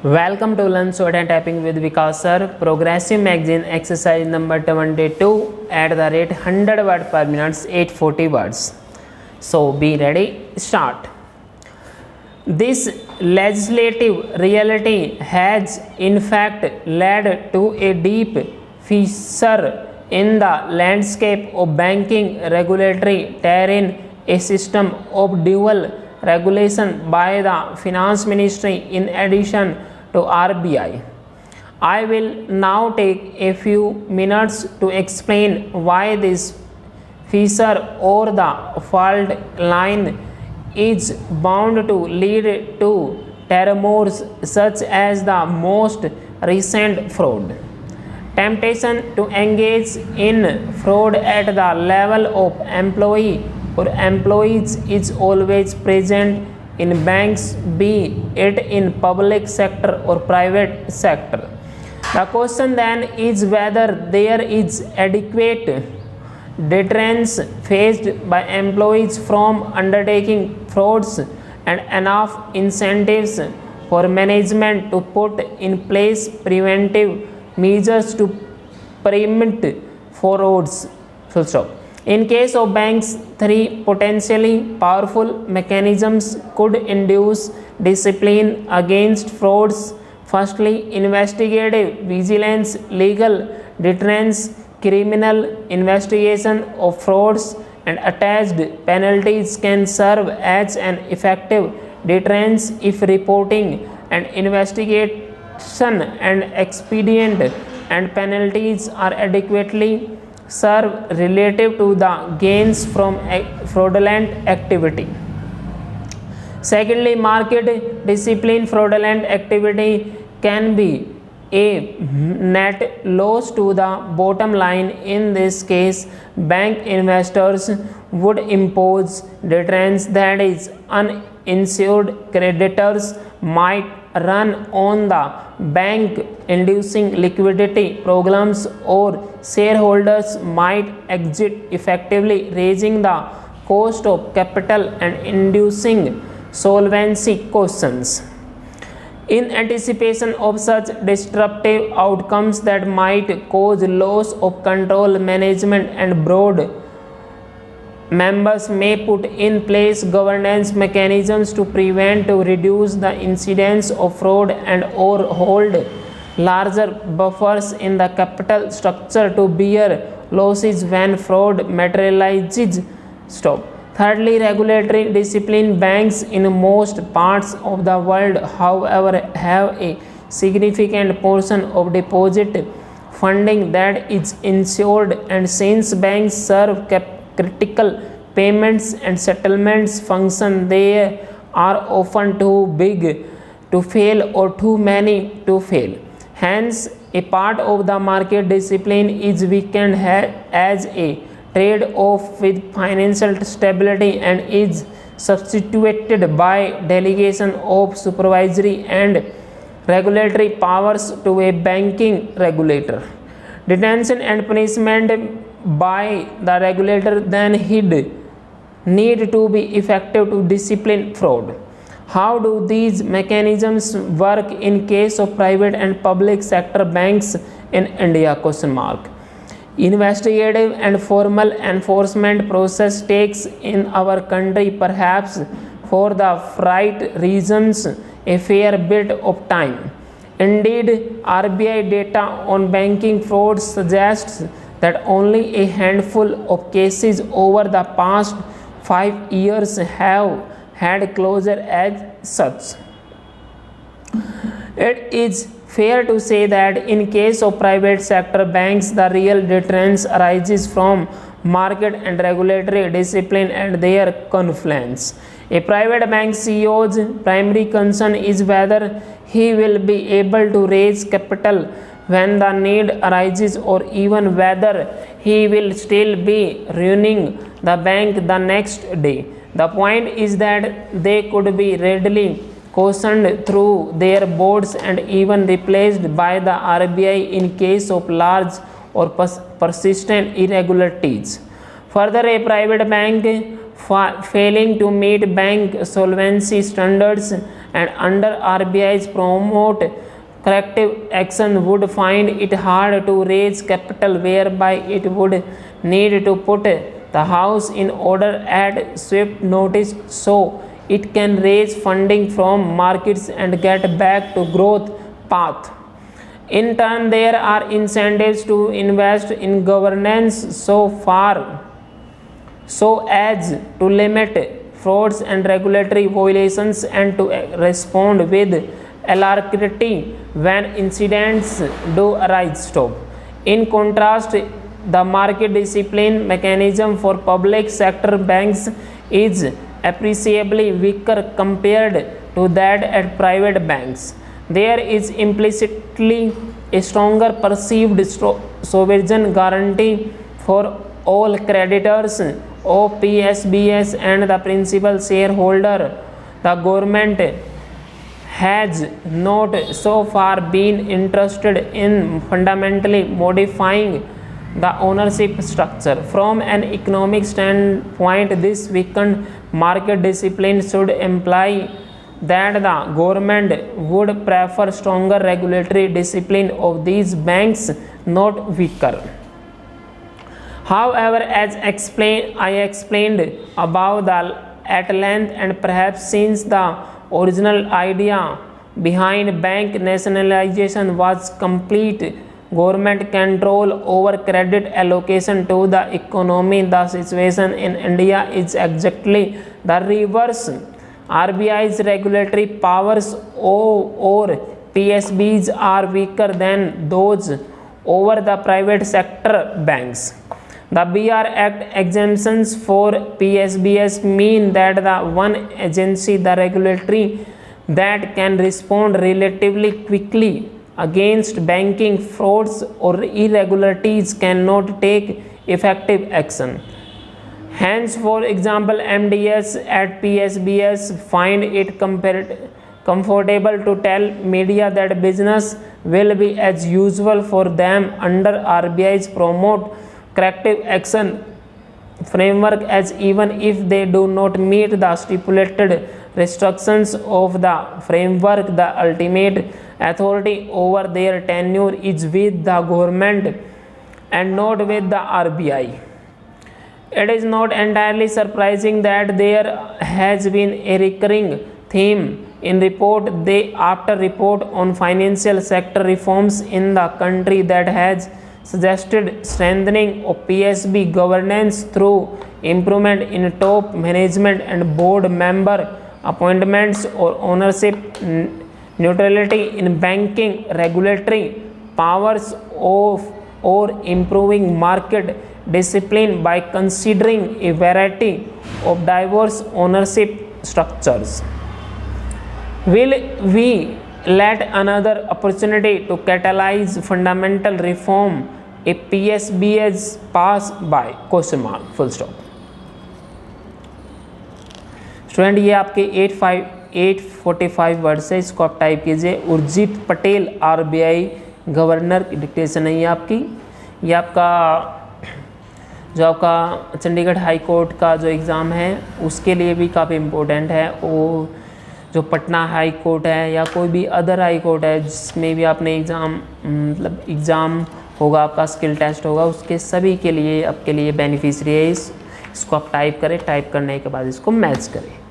Welcome to Learn Sword and Typing with Vikas sir. Progressive magazine exercise number 22 at the rate 100 word per minute, 840 words. So be ready, start. This legislative reality has in fact led to a deep fissure in the landscape of banking regulatory terrain, a system of dual regulation by the Finance Ministry in addition to RBI. I will now take a few minutes to explain why this fissure or the fault line is bound to lead to tremors such as the most recent fraud. Temptation to engage in fraud at the level of employee or employees is always present in banks, be it in public sector or private sector. The question then is whether there is adequate deterrence faced by employees from undertaking frauds and enough incentives for management to put in place preventive measures to prevent frauds. Full stop. In case of banks, three potentially powerful mechanisms could induce discipline against frauds. Firstly, investigative vigilance, legal deterrence, criminal investigation of frauds, and attached penalties can serve as an effective deterrence if reporting and investigation and expedient and penalties are adequately served relative to the gains from fraudulent activity. Secondly, market discipline. Fraudulent activity can be a net loss to the bottom line. In this case, bank investors would impose deterrence, that is, uninsured creditors might run on the bank inducing liquidity programs, or shareholders might exit effectively, raising the cost of capital and inducing solvency questions. In anticipation of such disruptive outcomes that might cause loss of control, management and board members may put in place governance mechanisms to prevent or reduce the incidence of fraud and or hold larger buffers in the capital structure to bear losses when fraud materializes. Stop. Thirdly, regulatory discipline. Banks in most parts of the world, however, have a significant portion of deposit funding that is insured, and since banks serve critical payments and settlements function, they are often too big to fail or too many to fail. Hence, a part of the market discipline is weakened as a trade-off with financial stability and is substituted by delegation of supervisory and regulatory powers to a banking regulator. Detention and punishment by the regulator then need to be effective to discipline fraud. How do these mechanisms work in case of private and public sector banks in India? Investigative and formal enforcement process takes in our country, perhaps for the right reasons, a fair bit of time. Indeed, RBI data on banking fraud suggests that only a handful of cases over the past 5 years have had closure as such. It is fair to say that in case of private sector banks, the real deterrence arises from market and regulatory discipline and their confluence. A private bank CEO's primary concern is whether he will be able to raise capital when the need arises, or even whether he will still be running the bank the next day. The point is that they could be readily cautioned through their boards and even replaced by the RBI in case of large or persistent irregularities. Further, a private bank failing to meet bank solvency standards and under RBI's promote corrective action would find it hard to raise capital, whereby it would need to put the house in order at swift notice so it can raise funding from markets and get back to growth path. In turn, there are incentives to invest in governance so as to limit frauds and regulatory violations and to respond with alacrity when incidents do arise. In contrast, the market discipline mechanism for public sector banks is appreciably weaker compared to that at private banks. There is implicitly a stronger perceived sovereign guarantee for all creditors of PSBS and the principal shareholder. The government has not so far been interested in fundamentally modifying the ownership structure. From an economic standpoint, this weakened market discipline should imply that the government would prefer stronger regulatory discipline of these banks, not weaker. However, as I explained above at length, and perhaps since the original idea behind bank nationalization was complete government control over credit allocation to the economy, the situation in India is exactly the reverse. RBI's regulatory powers over PSBs are weaker than those over the private sector banks. The BR Act exemptions for PSBs mean that the one agency, the regulatory, that can respond relatively quickly against banking frauds or irregularities cannot take effective action. Hence, for example, MDS at PSBs find it comfortable to tell media that business will be as usual for them under RBI's promote corrective action framework, as even if they do not meet the stipulated restrictions of the framework, the ultimate authority over their tenure is with the government and not with the RBI. It is not entirely surprising that there has been a recurring theme in report after report on financial sector reforms in the country that has suggested strengthening of PSB governance through improvement in top management and board member appointments or ownership neutrality in banking regulatory powers or improving market discipline by considering a variety of diverse ownership structures. Will we let another opportunity to catalyze fundamental reform if PSBs pass by? Question mark, full stop. Student ये आपके 845 word से, इसको आप type कीजिए। Urjit Patel RBI governor की dictation है ये आपकी। ये आपका जो आपका चंडीगढ़ हाई कोर्ट का जो एग्ज़ाम है उसके लिए भी काफ़ी इम्पोर्टेंट है। वो जो पटना हाई कोर्ट है या कोई भी अदर हाई कोर्ट है जिसमें भी आपने एग्ज़ाम होगा, आपका स्किल टेस्ट होगा, उसके सभी के लिए आपके लिए बेनिफिशियरी है। इसको आप टाइप करें, टाइप करने के बाद इसको मैच करें।